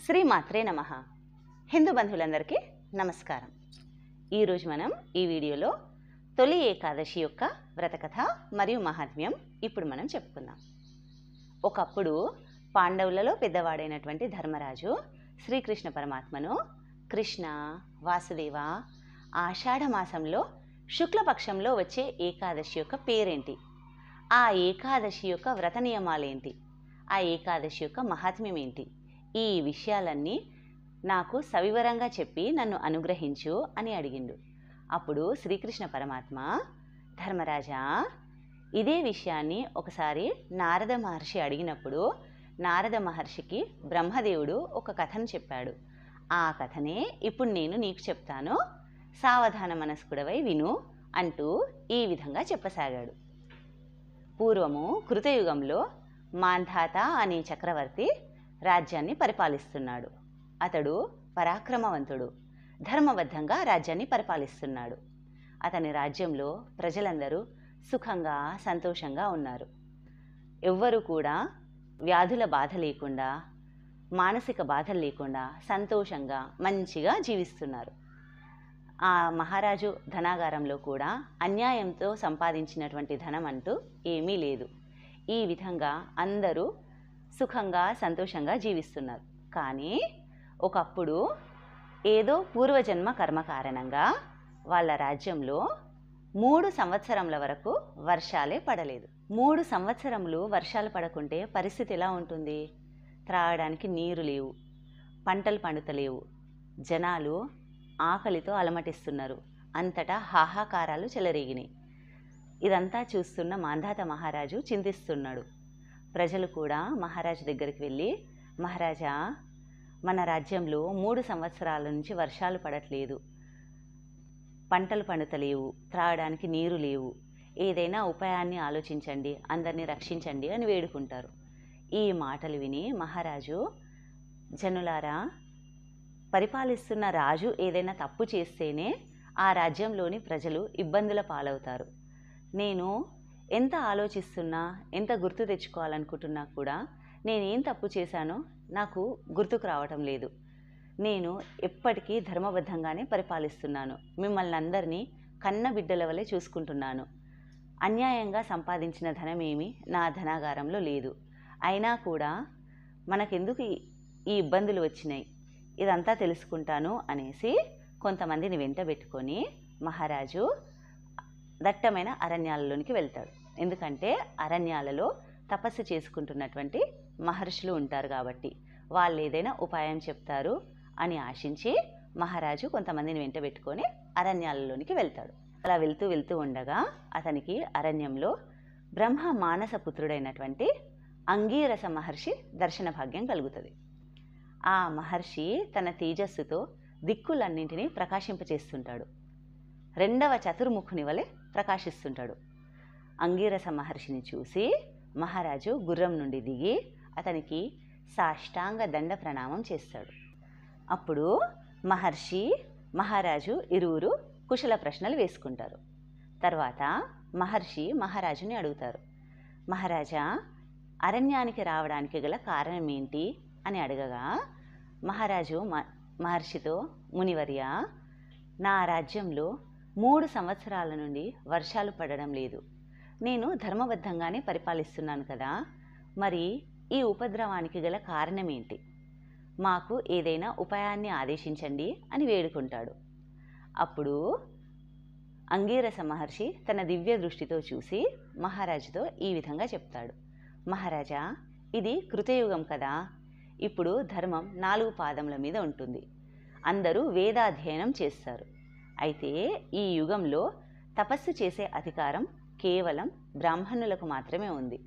శ్రీమాత్రే నమః. హిందూ బంధువులందరికీ నమస్కారం. ఈరోజు మనం ఈ వీడియోలో తొలి ఏకాదశి యొక్క వ్రతకథ మరియు మహాత్మ్యం ఇప్పుడు మనం చెప్పుకుందాం. ఒకప్పుడు పాండవులలో పెద్దవాడైనటువంటి ధర్మరాజు శ్రీకృష్ణ పరమాత్మను కృష్ణ, వాసుదేవ, ఆషాఢ మాసంలో శుక్లపక్షంలో వచ్చే ఏకాదశి యొక్క పేరేంటి, ఆ ఏకాదశి యొక్క వ్రత నియమాలేంటి, ఆ ఏకాదశి యొక్క మహాత్మ్యం ఏంటి, ఈ విషయాలన్నీ నాకు సవివరంగా చెప్పి నన్ను అనుగ్రహించు అని అడిగిండు. అప్పుడు శ్రీకృష్ణ పరమాత్మ, ధర్మరాజా, ఇదే విషయాన్ని ఒకసారి నారద మహర్షి అడిగినప్పుడు నారద మహర్షికి బ్రహ్మదేవుడు ఒక కథను చెప్పాడు. ఆ కథనే ఇప్పుడు నేను నీకు చెప్తాను, సావధాన మనస్కుడవై విను అంటూ ఈ విధంగా చెప్పసాగాడు. పూర్వము కృతయుగంలో మాంధాత అనే చక్రవర్తి రాజ్యాన్ని పరిపాలిస్తున్నాడు. అతడు పరాక్రమవంతుడు, ధర్మబద్ధంగా రాజ్యాన్ని పరిపాలిస్తున్నాడు. అతని రాజ్యంలో ప్రజలందరూ సుఖంగా సంతోషంగా ఉన్నారు. ఎవ్వరూ కూడా వ్యాధుల బాధ లేకుండా, మానసిక బాధలు లేకుండా సంతోషంగా మంచిగా జీవిస్తున్నారు. ఆ మహారాజు ధనాగారంలో కూడా అన్యాయంతో సంపాదించినటువంటి ధనం అంటూ ఏమీ లేదు. ఈ విధంగా అందరూ సుఖంగా సంతోషంగా జీవిస్తున్నారు. కానీ ఒకప్పుడు ఏదో పూర్వజన్మ కర్మ కారణంగా వాళ్ళ రాజ్యంలో 3 సంవత్సరముల వరకు వర్షాలే పడలేదు. 3 సంవత్సరములు వర్షాలు పడకుంటే పరిస్థితి ఎలా ఉంటుంది? త్రాగడానికి నీరు లేవు, పంటలు పండుతలేవు, జనాలు ఆకలితో అలమటిస్తున్నారు, అంతటా హాహాకారాలు చెలరేగినాయి. ఇదంతా చూస్తున్న మాంధాత మహారాజు చింతిస్తున్నాడు. ప్రజలు కూడా మహారాజు దగ్గరికి వెళ్ళి, మహారాజా, మన రాజ్యంలో 3 సంవత్సరాల నుంచి వర్షాలు పడట్లేదు, పంటలు పండుతలేవు, త్రాగడానికి నీరు లేవు, ఏదైనా ఉపాయాన్ని ఆలోచించండి, అందరినీ రక్షించండి అని వేడుకుంటారు. ఈ మాటలు విని మహారాజు, జనులారా, పరిపాలిస్తున్న రాజు ఏదైనా తప్పు చేస్తేనే ఆ రాజ్యంలోని ప్రజలు ఇబ్బందుల పాలవుతారు. నేను ఎంత ఆలోచిస్తున్నా, ఎంత గుర్తు తెచ్చుకోవాలనుకుంటున్నా కూడా నేనేం తప్పు చేశానో నాకు గుర్తుకు రావటం లేదు. నేను ఎప్పటికీ ధర్మబద్ధంగానే పరిపాలిస్తున్నాను, మిమ్మల్ని అందరినీ కన్న బిడ్డల వలె చూసుకుంటున్నాను. అన్యాయంగా సంపాదించిన ధనమేమి నా ధనాగారంలో లేదు. అయినా కూడా మనకెందుకు ఈ ఇబ్బందులు వచ్చినాయి, ఇదంతా తెలుసుకుంటాను అనేసి కొంతమందిని వెంటబెట్టుకొని మహారాజు దట్టమైన అరణ్యాలలోనికి వెళ్తాడు. ఎందుకంటే అరణ్యాలలో తపస్సు చేసుకుంటున్నటువంటి మహర్షులు ఉంటారు కాబట్టి వాళ్ళు ఏదైనా ఉపాయం చెప్తారు అని ఆశించి మహారాజు కొంతమందిని వెంటబెట్టుకొని అరణ్యాలలోనికి వెళ్తాడు. అలా వెళ్తూ వెళ్తూ ఉండగా అతనికి అరణ్యంలో బ్రహ్మ మానస పుత్రుడైనటువంటి అంగీరస మహర్షి దర్శన భాగ్యం కలుగుతుంది. ఆ మహర్షి తన తేజస్సుతో దిక్కులన్నింటినీ ప్రకాశింపచేస్తుంటాడు. 2వ చతుర్ముఖుని వలె ప్రకాశిస్తుంటాడు. అంగీరస మహర్షిని చూసి మహారాజు గుర్రం నుండి దిగి అతనికి సాష్టాంగ దండ ప్రణామం చేస్తాడు. అప్పుడు మహర్షి, మహారాజు ఇరువురు కుశల ప్రశ్నలు వేసుకుంటారు. తర్వాత మహర్షి మహారాజుని అడుగుతారు, మహారాజా, అరణ్యానికి రావడానికి గల కారణం ఏంటి అని అడగగా మహారాజు మహర్షితో, మునివర్య, నా రాజ్యంలో 3 సంవత్సరాల నుండి వర్షాలు పడడం లేదు. నేను ధర్మబద్ధంగానే పరిపాలిస్తున్నాను కదా, మరి ఈ ఉపద్రవానికి గల కారణం ఏంటి? మాకు ఏదైనా ఉపాయాన్ని ఆదేశించండి అని వేడుకుంటాడు. అప్పుడు అంగీరస మహర్షి తన దివ్య దృష్టితో చూసి మహారాజుతో ఈ విధంగా చెప్తాడు, మహారాజా, ఇది కృతయుగం కదా, ఇప్పుడు ధర్మం 4 పాదముల మీద ఉంటుంది, అందరూ వేదాధ్యయనం చేస్తారు. అయితే ఈ యుగంలో తపస్సు చేసే అధికారం కేవలం బ్రాహ్మణులకు మాత్రమే ఉంది.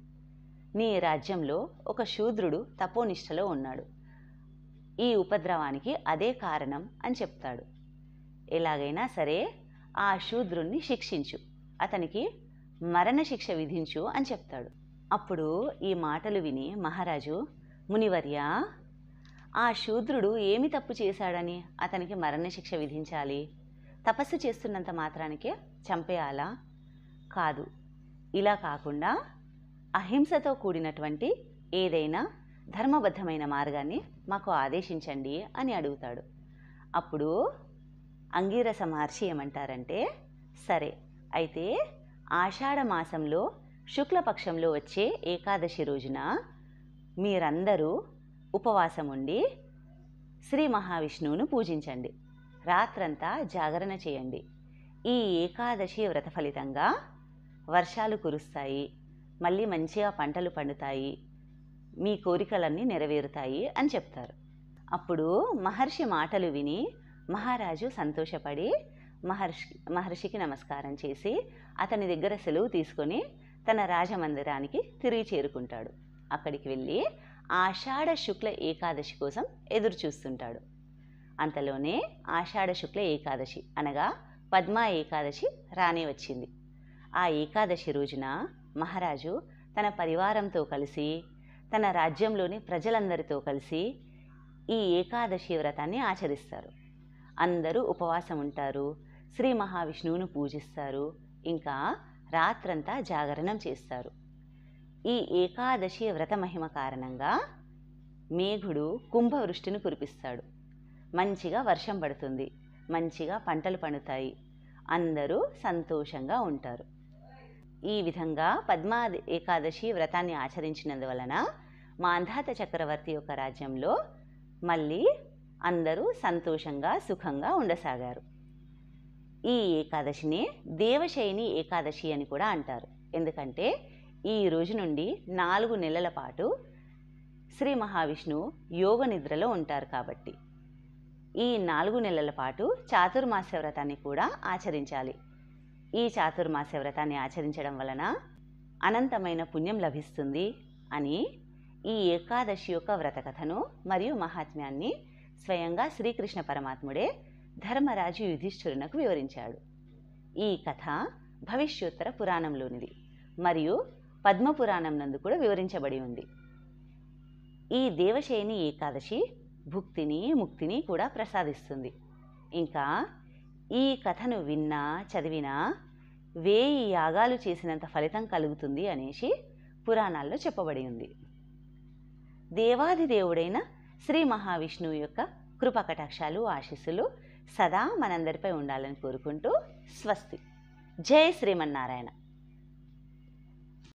నీ రాజ్యంలో ఒక శూద్రుడు తపోనిష్టలో ఉన్నాడు, ఈ ఉపద్రవానికి అదే కారణం అని చెప్తాడు. ఎలాగైనా సరే ఆ శూద్రుణ్ణి శిక్షించు, అతనికి మరణశిక్ష విధించు అని చెప్తాడు. అప్పుడు ఈ మాటలు విని మహారాజు, మునివర్య, ఆ శూద్రుడు ఏమి తప్పు చేశాడని అతనికి మరణశిక్ష విధించాలి? తపస్సు చేస్తున్నంత మాత్రానికే చంపేయాలా? కాదు. ఇలా కాకుండా అహింసతో కూడినటువంటి ఏదైనా ధర్మబద్ధమైన మార్గాన్ని మాకు ఆదేశించండి అని అడుగుతాడు. అప్పుడు అంగీరస మహర్షి ఏమంటారంటే, సరే అయితే ఆషాఢ మాసంలో శుక్లపక్షంలో వచ్చే ఏకాదశి రోజున మీరందరూ ఉపవాసం ఉండి శ్రీ మహావిష్ణువును పూజించండి, రాత్రంతా జాగరణ చేయండి. ఈ ఏకాదశి వ్రత ఫలితంగా వర్షాలు కురుస్తాయి, మళ్ళీ మంచిగా పంటలు పండుతాయి, మీ కోరికలన్నీ నెరవేరుతాయి అని చెప్తారు. అప్పుడు మహర్షి మాటలు విని మహారాజు సంతోషపడి మహర్షికి నమస్కారం చేసి అతని దగ్గర సెలవు తీసుకొని తన రాజమందిరానికి తిరిగి చేరుకుంటాడు. అక్కడికి వెళ్ళి ఆషాఢ శుక్ల ఏకాదశి కోసం ఎదురు చూస్తుంటాడు. అంతలోనే ఆషాఢ శుక్ల ఏకాదశి అనగా పద్మా ఏకాదశి రానే వచ్చింది. ఆ ఏకాదశి రోజున మహారాజు తన పరివారంతో కలిసి తన రాజ్యంలోని ప్రజలందరితో కలిసి ఈ ఏకాదశి వ్రతాన్ని ఆచరిస్తారు. అందరూ ఉపవాసం ఉంటారు, శ్రీ మహావిష్ణువును పూజిస్తారు, ఇంకా రాత్రంతా జాగరణం చేస్తారు. ఈ ఏకాదశి వ్రత మహిమ కారణంగా మేఘుడు కుంభవృష్టిని కురిపిస్తాడు. మంచిగా వర్షం పడుతుంది, మంచిగా పంటలు పండుతాయి, అందరూ సంతోషంగా ఉంటారు. ఈ విధంగా పద్మా ఏకాదశి వ్రతాన్ని ఆచరించినందువలన మాంధాత చక్రవర్తి యొక్క రాజ్యంలో మళ్ళీ అందరూ సంతోషంగా సుఖంగా ఉండసాగారు. ఈ ఏకాదశిని దేవశయని ఏకాదశి అని కూడా అంటారు. ఎందుకంటే ఈ రోజు నుండి 4 నెలల పాటు శ్రీ మహావిష్ణువు యోగ నిద్రలో ఉంటారు కాబట్టి ఈ 4 నెలల పాటు చాతుర్మాస్య వ్రతాన్ని కూడా ఆచరించాలి. ఈ చాతుర్మాస్య వ్రతాన్ని ఆచరించడం వలన అనంతమైన పుణ్యం లభిస్తుంది అని ఈ ఏకాదశి యొక్క వ్రతకథను మరియు మహాత్మ్యాన్ని స్వయంగా శ్రీకృష్ణ పరమాత్ముడే ధర్మరాజు యుధిష్ఠిరునకు వివరించాడు. ఈ కథ భవిష్యోత్తర పురాణంలోనిది మరియు పద్మపురాణం నందు కూడా వివరించబడి ఉంది. ఈ దేవశయని ఏకాదశి భుక్తిని ముక్తిని కూడా ప్రసాదిస్తుంది. ఇంకా ఈ కథను విన్నా చదివినా 1000 యాగాలు చేసినంత ఫలితం కలుగుతుంది అనేసి పురాణాల్లో చెప్పబడి ఉంది. దేవాదిదేవుడైన శ్రీ మహావిష్ణువు యొక్క కృపకటాక్షాలు ఆశీస్సులు సదా మనందరిపై ఉండాలని కోరుకుంటూ స్వస్తి. జై శ్రీమన్నారాయణ.